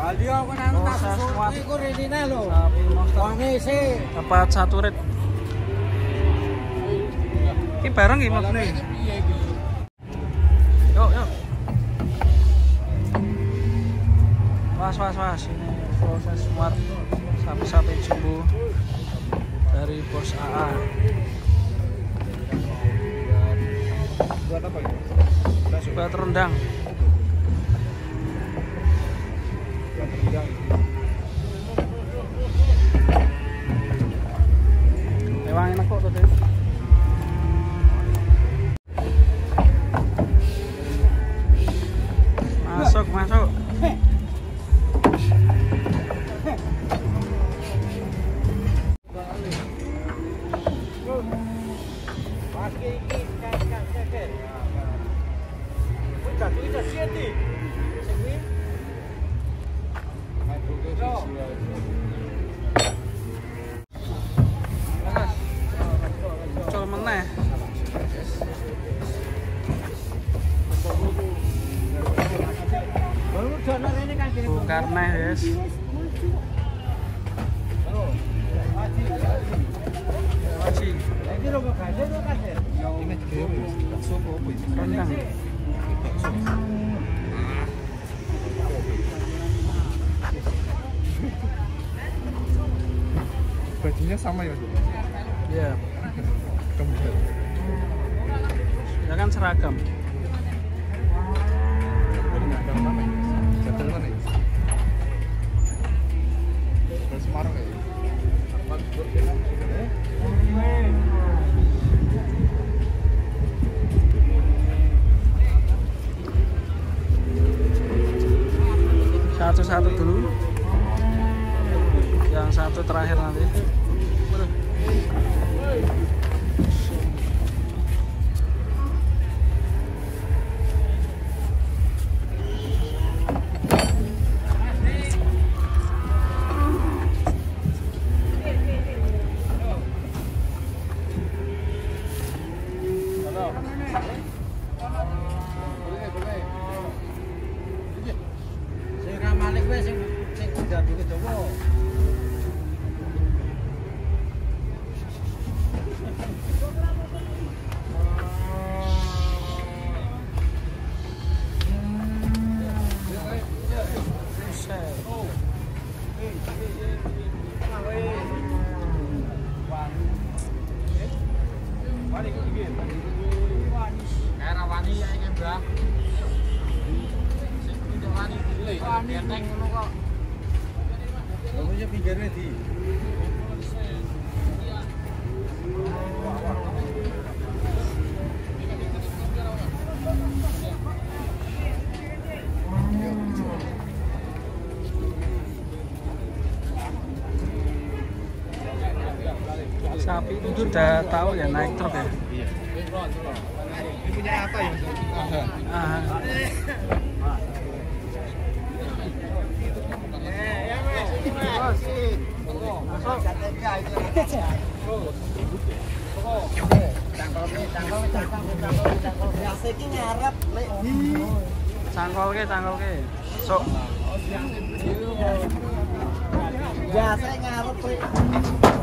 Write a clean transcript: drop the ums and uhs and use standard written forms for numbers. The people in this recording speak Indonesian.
Bali aku nang tak susu iku rene lho. Wonge sih dapat 1 rit. Iki bareng iki maksudnya. Yuk. Was. Ini proses smart sapi-sapi jumbo dari bos AA. buat apa ini? Buat rendang. Emang enak kok tuh. Masuk. Col meneh. Karena yes. Rendang. Bajunya sama ya? Iya. Kembali. Ya kan seragam. Jadwal mana ya? Semarang ya? Satu-satu dulu. Yang satu terakhir nanti. Sapi itu sudah tahu ya naik truk ya? Iya. Ini punya apa ya? Cangkol ke. Sok. Biasa ngarep.